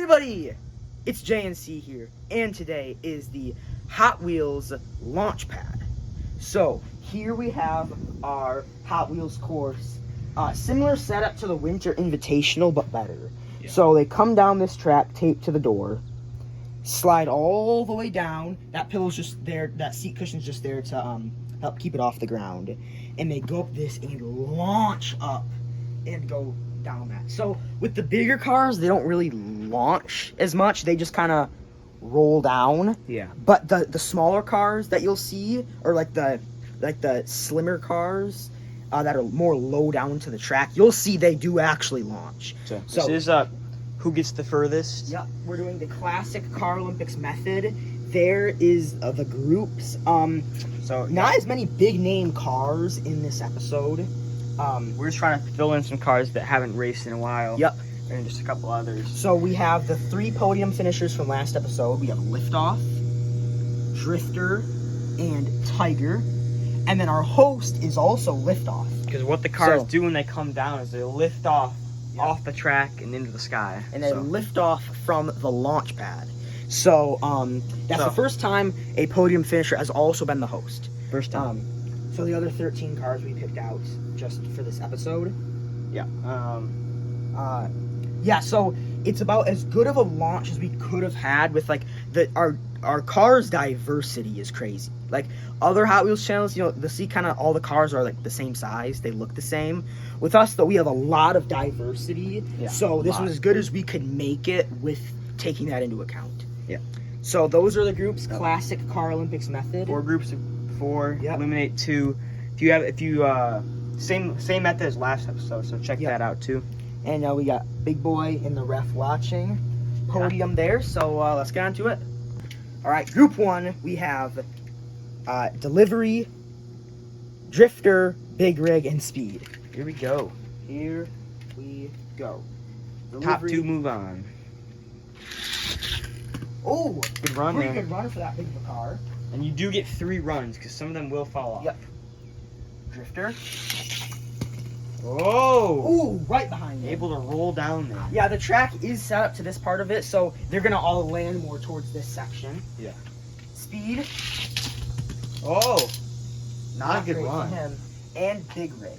everybody! It's JNC here, and today is the Hot Wheels Launch Pad. So, here we have our Hot Wheels course. Similar setup to the Winter Invitational, but better. Yeah. So, they come down this track, taped to the door, slide all the way down. That pillow's just there, that seat cushion's just there to help keep it off the ground. And they go up this and launch up and go down that. So with the bigger cars, they don't really launch as much. They just kind of roll down. Yeah. But the smaller cars that you'll see, or like the slimmer cars that are more low down to the track, you'll see they do actually launch. So this is who gets the furthest. Yep. We're doing the classic Car Olympics method. There is the groups. So not as many big name cars in this episode. We're just trying to fill in some cars that haven't raced in a while. Yep. And just a couple others. So we have the 3 podium finishers from last episode. We have Liftoff, Drifter, and Tiger. And then our host is also Liftoff. Because what the cars do when they come down is they lift off off the track and into the sky. And they lift off from the launch pad. So that's the first time a podium finisher has also been the host. First time. So the other 13 cars we picked out just for this episode. Yeah. Yeah, so it's about as good of a launch as we could have had with like our cars diversity is crazy. Like other Hot Wheels channels, you know, all the cars are like the same size, they look the same. With us though, we have a lot of diversity. Yeah, so this was as good as we could make it with taking that into account. Yeah. So those are the groups, classic Car Olympics method. 4 groups of 4, eliminate 2. Same method as last episode, so check that out too. And we got Big Boy in the ref watching podium there, so let's get on to it. All right, group 1, we have Delivery, Drifter, Big Rig, and Speed. Here we go. Here we go. Delivery. Top 2 move on. Oh, good run pretty good run for that big of a car. And you do get 3 runs, because some of them will fall off. Yep. Drifter. Oh! Ooh, right behind Able to roll down there. Yeah, the track is set up to this part of it, so they're going to all land more towards this section. Yeah. Speed. Oh! Not a good run. For him. And Big Rig.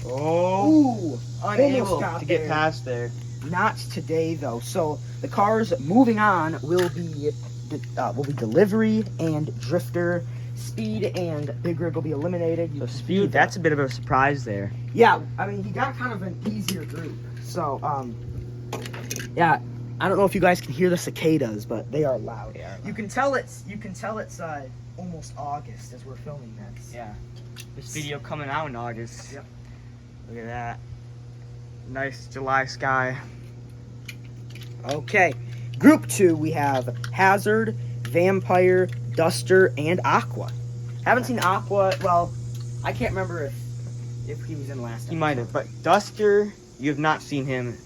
Oh! Ooh! Unable to get past there. Not today, though. So the cars moving on will be Delivery and Drifter. Speed and Big Rig will be eliminated. So Speed, that's a bit of a surprise there. Yeah, I mean, he got kind of an easier group. So, yeah, I don't know if you guys can hear the cicadas, but they are loud. Yeah. You can tell it's almost August as we're filming this. Yeah. This video coming out in August. Yep. Look at that. Nice July sky. Okay. Group 2, we have Hazard, Vampire, Duster, and Aqua. Haven't seen Aqua. Well, I can't remember if he was in last episode. He might have, but Duster, you have not seen him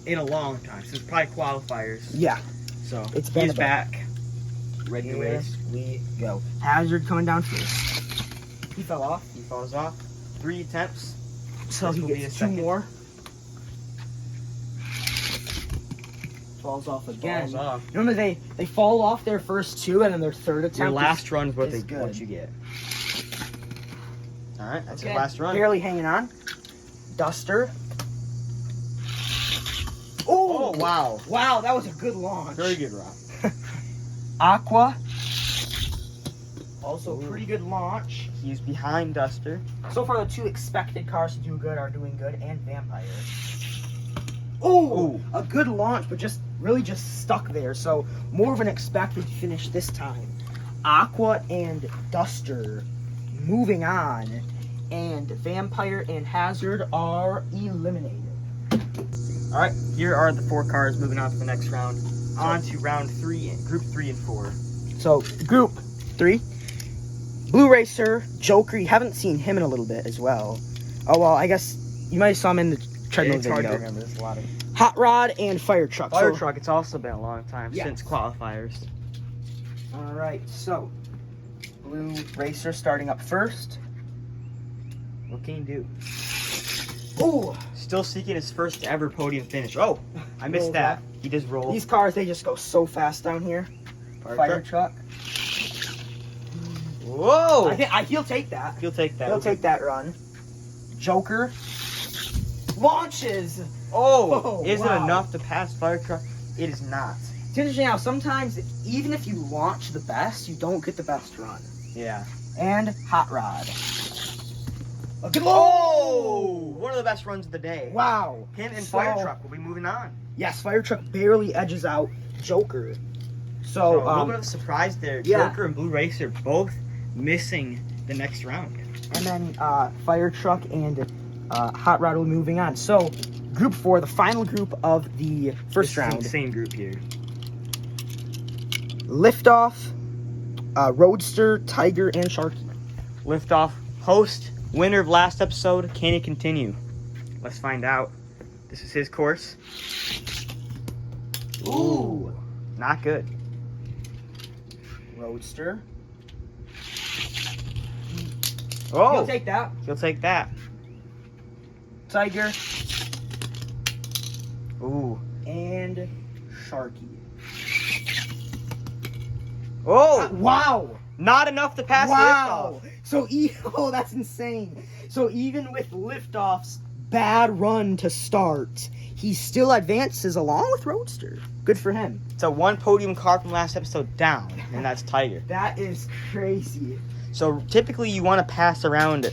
in a long time, since probably qualifiers. Yeah. So he's back. Ready to race. We go. Hazard coming down first. He fell off. He falls off. 3 attempts. So he gets 2 more. Falls off again. Falls off. Remember, they fall off their first 2, and then their third attempt. Your last run is what you get. All right, that's your last run. Barely hanging on. Duster. Oh, wow. Wow, that was a good launch. Very good run. Aqua. Also pretty good launch. He's behind Duster. So far, the 2 expected cars to do good are doing good, and Vampire. Oh, a good launch, but just stuck there. So more of an expected finish this time. Aqua and Duster moving on, and Vampire and Hazard are eliminated. All right, here are the 4 cars moving on to the next round. On to round 3, group 3 and 4. So group 3, Blue Racer, Joker. You haven't seen him in a little bit as well. Oh well, I guess you might have saw him in the treadmill video. It's hard to remember. There's a lot of Hot Rod and Fire Truck. Truck. It's also been a long time since qualifiers. All right, so Blue Racer starting up first. What can you do? Oh, Still seeking his first ever podium finish. Oh, I missed Rolls that. off. He does roll. These cars, they just go so fast down here. Fire truck. Whoa! He'll take that. He'll take that. He'll take that run. Joker launches. Oh, is wow. it enough to pass fire truck? It is not. It's interesting how sometimes, even if you launch the best, you don't get the best run. Yeah. And Hot Rod. Oh! One of the best runs of the day. Wow. Him and Fire Truck will be moving on. Yes, Fire Truck barely edges out Joker. So, a little bit of a surprise there. Yeah. Joker and Blue Racer both missing the next round. And then Fire Truck and Hot Rod will be moving on. So, Group 4, the final group of the first round. Same group here. Liftoff, Roadster, Tiger, and Sharky. Liftoff, host, winner of last episode. Can he continue? Let's find out. This is his course. Ooh, not good. Roadster. Oh, He'll take that. he'll take that. Tiger. Ooh. And Sharky. Oh, Wow. not enough to pass Wow. Liftoff. So, oh, that's insane. So even with Liftoff's bad run to start, he still advances along with Roadster. Good for him. So one podium car from last episode down, and that's Tiger. That is crazy. So typically you want to pass around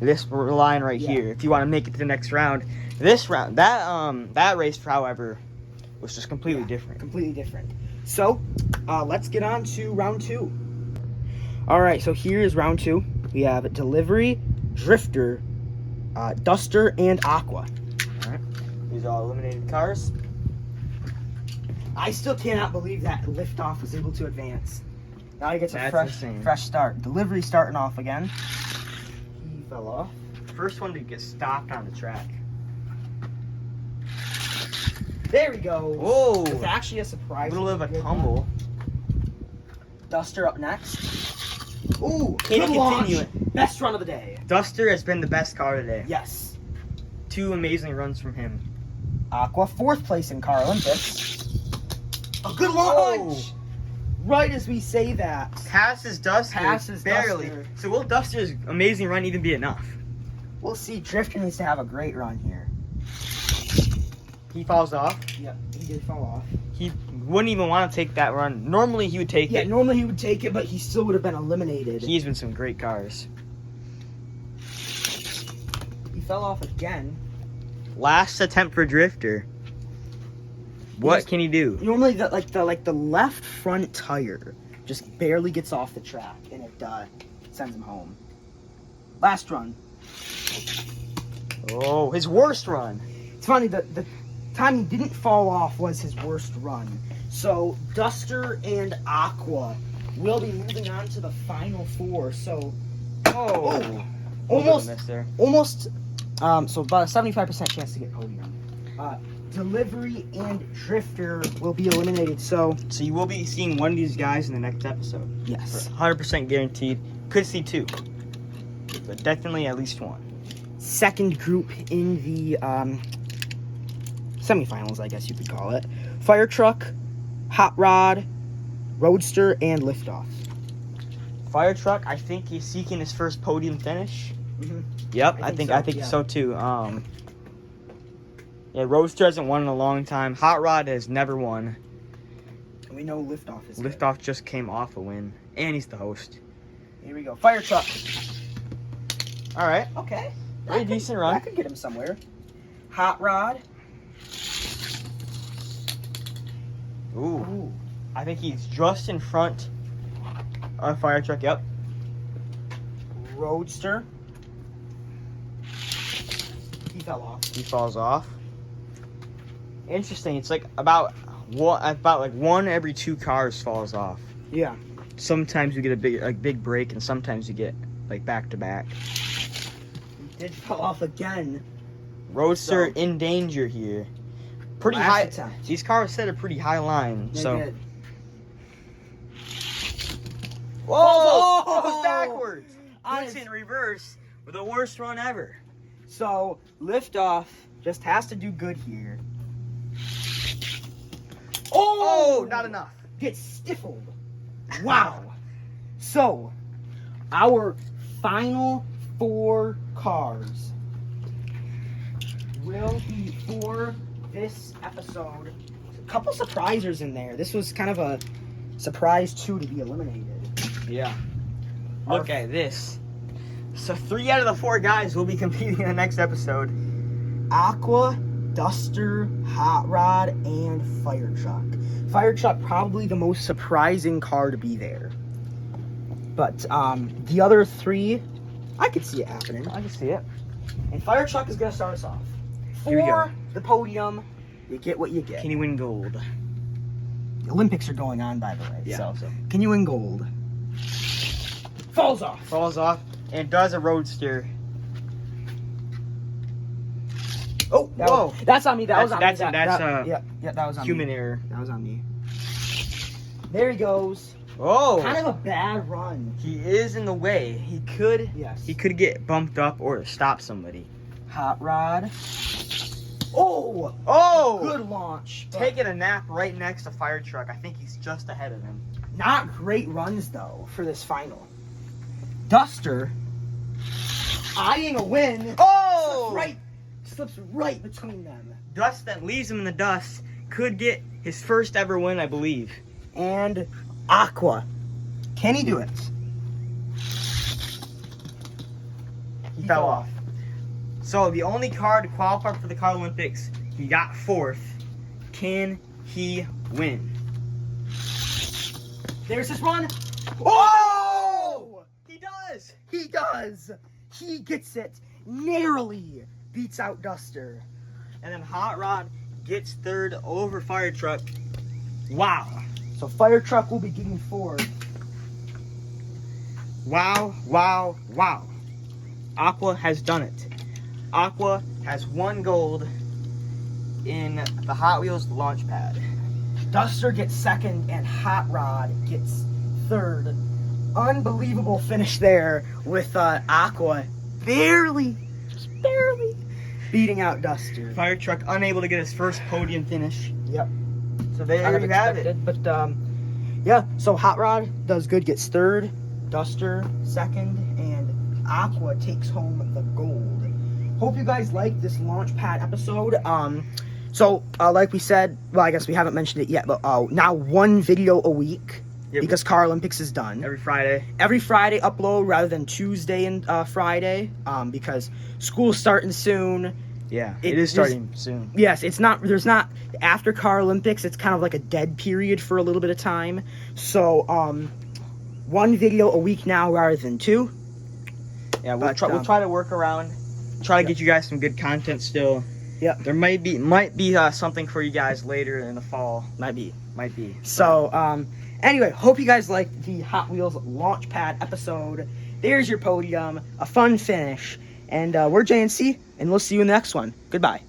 this line right here if you want to make it to the next round. This round, that race, however, was just completely different. Completely different. So, let's get on to round 2. All right, so here is round 2. We have Delivery, Drifter, Duster, and Aqua. All right, these are all eliminated cars. I still cannot believe that Liftoff was able to advance. Now he gets a That's insane. fresh start. Delivery starting off again. He fell off. First one to get stopped on the track. There we go. Whoa! It's actually a surprise. A little bit of a tumble. Duster up next. Ooh, Can good he launch. continue it? Best run of the day. Duster has been the best car today. Yes. 2 amazing runs from him. Aqua, 4th place in Car Olympics. A good launch! Right as we say that. Passes Duster. Passes barely. Duster. So will Duster's amazing run even be enough? We'll see. Drifter needs to have a great run here. He falls off. Yep, he did fall off. He wouldn't even want to take that run. Normally he would take Yeah, it. normally he would take it, but he still would have been eliminated. He's been some great cars. He fell off again. Last attempt for Drifter. What He's- can he do? Normally, the left front tire just barely gets off the track, and it sends him home. Last run. Oh, his worst run. It's funny, the time he didn't fall off was his worst run. So, Duster and Aqua will be moving on to the final 4. So, Oh, almost, missed there. so about a 75% chance to get podium. Delivery and Drifter will be eliminated. So, So you will be seeing one of these guys in the next episode. yes. 100% guaranteed. Could see 2, but definitely at least 1. Second group in the semifinals, I guess you could call it. Fire Truck, Hot Rod, Roadster, and Liftoff. Fire Truck, I think he's seeking his first podium finish. Mhm. Yep, I I think think so, yeah. so too. Yeah, Roadster hasn't won in a long time. Hot Rod has never won. And we know Liftoff is good. Liftoff just came off a win, and he's the host. Here we go. Fire Truck. All right, Okay. very decent run. That could get him somewhere. Hot Rod. Ooh, Ooh. I think he's just in front of Fire Truck. Yep. Roadster. He fell off. He falls off. Interesting. It's like about one every 2 cars falls off. Yeah. Sometimes you get a big break, and sometimes you get like back to back. He did fall off again. Roadster So- in danger here. Pretty Last high. attempt. These cars set a pretty high line. They so. did. Whoa! Oh! Goes backwards. On Puts his- in reverse with the worst run ever. So, Liftoff Just has to do good here. Oh, not enough. Gets stifled. Wow. So, our final 4 cars will be for this episode. A couple surprisers in there. This was kind of a surprise too to be eliminated. Yeah. Look at this. So 3 out of the 4 guys will be competing in the next episode. Aqua, Duster, Hot Rod, and Fire Truck. Fire Truck probably the most surprising car to be there. But the other 3, I could see it happening. I can see it. And Fire Truck is gonna start us off. Here we go. For the podium, you get what you get. Can you win gold? The Olympics are going on, by the way. Yeah. So can you win gold? Falls off. Falls off and does a roadster. Oh, whoa! That's on me. That was on me. That's that was on human me. error. That was on me. There he goes. Oh! Kind of a bad run. He is in the way. He could. Yes. He could get bumped up or stop somebody. Hot Rod. Oh! Oh! Good launch. but Taking a nap right next to Fire Truck. I think he's just ahead of him. Not great runs though for this final. Duster. Eyeing a win. Oh! Slips right between them. Dust that leaves him in the dust could get his first ever win, I believe. And Aqua. Can he do it? He fell off. So the only car to qualify for the Car Olympics, he got 4th. Can he win? There's his run. Oh! He does! He does. He gets it. Narrowly beats out Duster. And then Hot Rod gets 3rd over Fire Truck. Wow. So Fire Truck will be getting 4th. Wow, wow, wow. Aqua has done it. Aqua has won gold in the Hot Wheels Launch Pad. Duster gets 2nd and Hot Rod gets 3rd. Unbelievable finish there with Aqua barely, just barely beating out Duster. Fire Truck unable to get his first podium finish. Yep. So there Kind of you have it. expected, but yeah, so Hot Rod does good, gets 3rd, Duster 2nd, and Aqua takes home the gold. Hope you guys liked this Launchpad episode. So like we said, well, I guess we haven't mentioned it yet, but now 1 video a week. Yep. Because Car Olympics is done. Every Friday. Every Friday upload rather than Tuesday and Friday, because school's starting soon. Yeah, it is starting soon. Yes, it's not. There's not after Car Olympics. It's kind of like a dead period for a little bit of time. So 1 video a week now rather than 2. Yeah, we'll try to work around. Try to get you guys some good content still. Yeah. There might be something for you guys later in the fall. Might be. So anyway, hope you guys liked the Hot Wheels Launchpad episode. There's your podium, a fun finish, and we're JNC, and we'll see you in the next one. Goodbye.